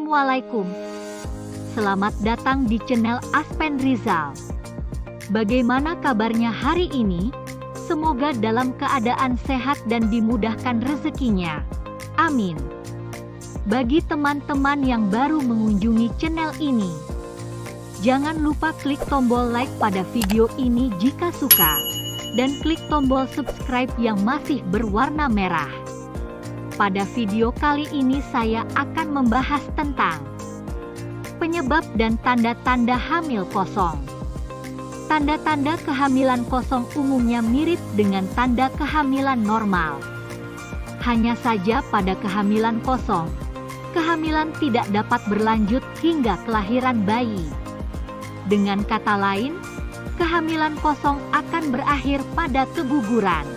Assalamualaikum. Selamat datang di channel Aspen Rizal. Bagaimana kabarnya hari ini? Semoga dalam keadaan sehat dan dimudahkan rezekinya. Amin. Bagi teman-teman yang baru mengunjungi channel ini, jangan lupa klik tombol like pada video ini jika suka, dan klik tombol subscribe yang masih berwarna merah. Pada video kali ini saya akan membahas tentang penyebab dan tanda-tanda hamil kosong. Tanda-tanda kehamilan kosong umumnya mirip dengan tanda kehamilan normal. Hanya saja pada kehamilan kosong, kehamilan tidak dapat berlanjut hingga kelahiran bayi. Dengan kata lain, kehamilan kosong akan berakhir pada keguguran.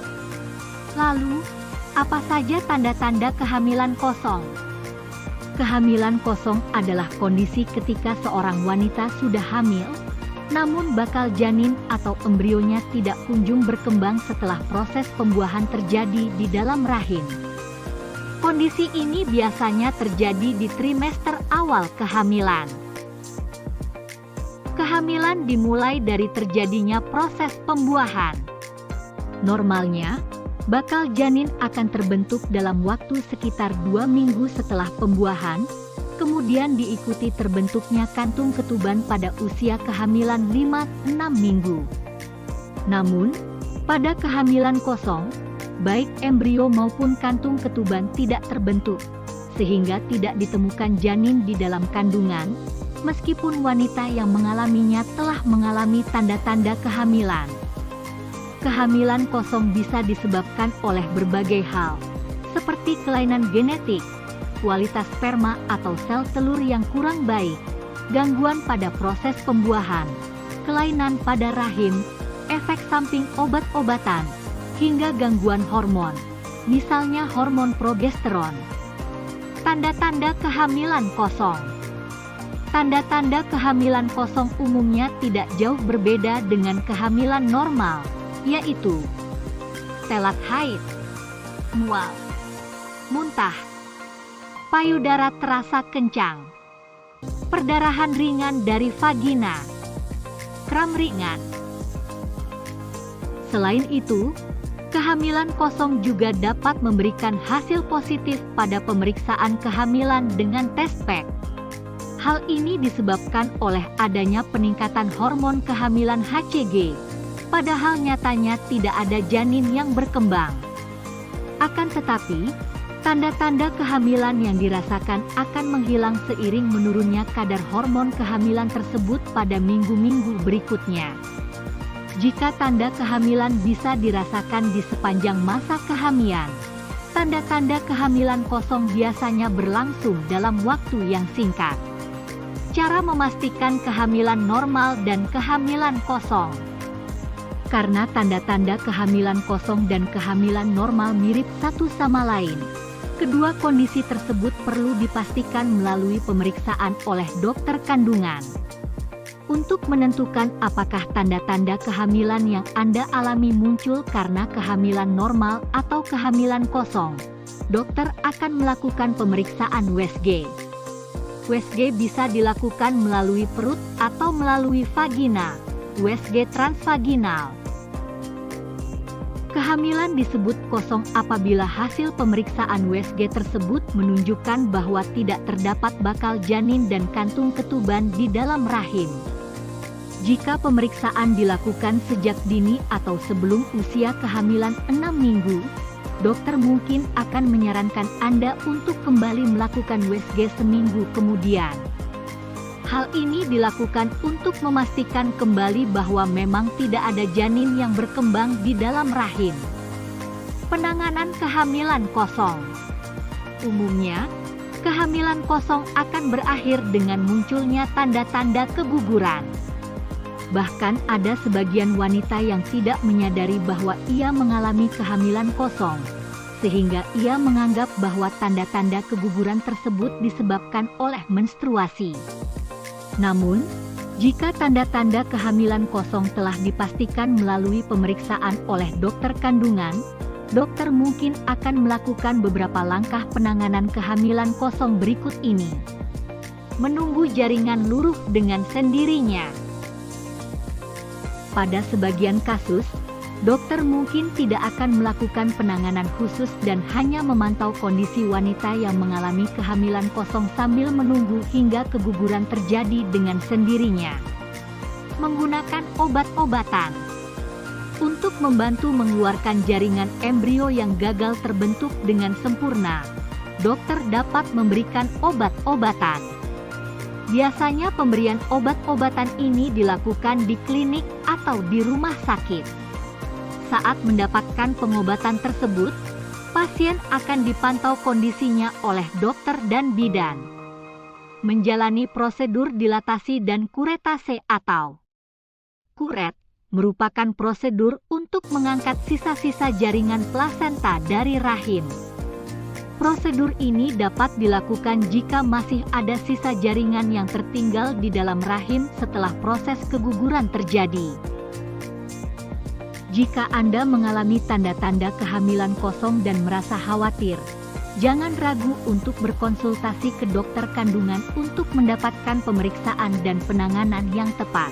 Lalu, apa saja tanda-tanda kehamilan kosong? Kehamilan kosong adalah kondisi ketika seorang wanita sudah hamil, namun bakal janin atau embrionya tidak kunjung berkembang setelah proses pembuahan terjadi di dalam rahim. Kondisi ini biasanya terjadi di trimester awal kehamilan. Kehamilan dimulai dari terjadinya proses pembuahan. Normalnya, bakal janin akan terbentuk dalam waktu sekitar 2 minggu setelah pembuahan, kemudian diikuti terbentuknya kantung ketuban pada usia kehamilan 5-6 minggu. Namun, pada kehamilan kosong, baik embrio maupun kantung ketuban tidak terbentuk, sehingga tidak ditemukan janin di dalam kandungan, meskipun wanita yang mengalaminya telah mengalami tanda-tanda kehamilan. Kehamilan kosong bisa disebabkan oleh berbagai hal, seperti kelainan genetik, kualitas sperma atau sel telur yang kurang baik, gangguan pada proses pembuahan, kelainan pada rahim, efek samping obat-obatan, hingga gangguan hormon, misalnya hormon progesteron. Tanda-tanda kehamilan kosong. Tanda-tanda kehamilan kosong umumnya tidak jauh berbeda dengan kehamilan normal, yaitu telat haid, mual, muntah, payudara terasa kencang, perdarahan ringan dari vagina, kram ringan. Selain itu, kehamilan kosong juga dapat memberikan hasil positif pada pemeriksaan kehamilan dengan tes PEG. Hal ini disebabkan oleh adanya peningkatan hormon kehamilan HCG. Padahal nyatanya tidak ada janin yang berkembang. Akan tetapi, tanda-tanda kehamilan yang dirasakan akan menghilang seiring menurunnya kadar hormon kehamilan tersebut pada minggu-minggu berikutnya. Jika tanda kehamilan bisa dirasakan di sepanjang masa kehamilan, tanda-tanda kehamilan kosong biasanya berlangsung dalam waktu yang singkat. Cara memastikan kehamilan normal dan kehamilan kosong. Karena tanda-tanda kehamilan kosong dan kehamilan normal mirip satu sama lain, kedua kondisi tersebut perlu dipastikan melalui pemeriksaan oleh dokter kandungan. Untuk menentukan apakah tanda-tanda kehamilan yang Anda alami muncul karena kehamilan normal atau kehamilan kosong, dokter akan melakukan pemeriksaan USG. USG bisa dilakukan melalui perut atau melalui vagina, USG transvaginal. Kehamilan disebut kosong apabila hasil pemeriksaan USG tersebut menunjukkan bahwa tidak terdapat bakal janin dan kantung ketuban di dalam rahim. Jika pemeriksaan dilakukan sejak dini atau sebelum usia kehamilan 6 minggu, dokter mungkin akan menyarankan Anda untuk kembali melakukan USG seminggu kemudian. Hal ini dilakukan untuk memastikan kembali bahwa memang tidak ada janin yang berkembang di dalam rahim. Penanganan kehamilan kosong. Umumnya, kehamilan kosong akan berakhir dengan munculnya tanda-tanda keguguran. Bahkan ada sebagian wanita yang tidak menyadari bahwa ia mengalami kehamilan kosong, sehingga ia menganggap bahwa tanda-tanda keguguran tersebut disebabkan oleh menstruasi. Namun, jika tanda-tanda kehamilan kosong telah dipastikan melalui pemeriksaan oleh dokter kandungan, dokter mungkin akan melakukan beberapa langkah penanganan kehamilan kosong berikut ini. menunggu jaringan luruh dengan sendirinya. Pada sebagian kasus, dokter mungkin tidak akan melakukan penanganan khusus dan hanya memantau kondisi wanita yang mengalami kehamilan kosong sambil menunggu hingga keguguran terjadi dengan sendirinya. Menggunakan obat-obatan untuk membantu mengeluarkan jaringan embrio yang gagal terbentuk dengan sempurna, dokter dapat memberikan obat-obatan. Biasanya pemberian obat-obatan ini dilakukan di klinik atau di rumah sakit. Saat mendapatkan pengobatan tersebut, pasien akan dipantau kondisinya oleh dokter dan bidan. Menjalani prosedur dilatasi dan kuretase atau kuret merupakan prosedur untuk mengangkat sisa-sisa jaringan plasenta dari rahim. Prosedur ini dapat dilakukan jika masih ada sisa jaringan yang tertinggal di dalam rahim setelah proses keguguran terjadi. Jika Anda mengalami tanda-tanda kehamilan kosong dan merasa khawatir, jangan ragu untuk berkonsultasi ke dokter kandungan untuk mendapatkan pemeriksaan dan penanganan yang tepat.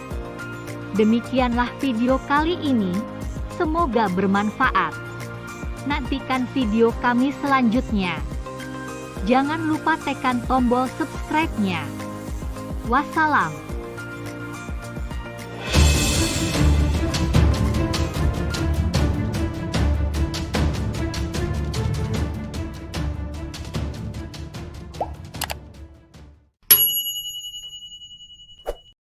Demikianlah video kali ini, semoga bermanfaat. Nantikan video kami selanjutnya. Jangan lupa tekan tombol subscribe-nya. Wassalam.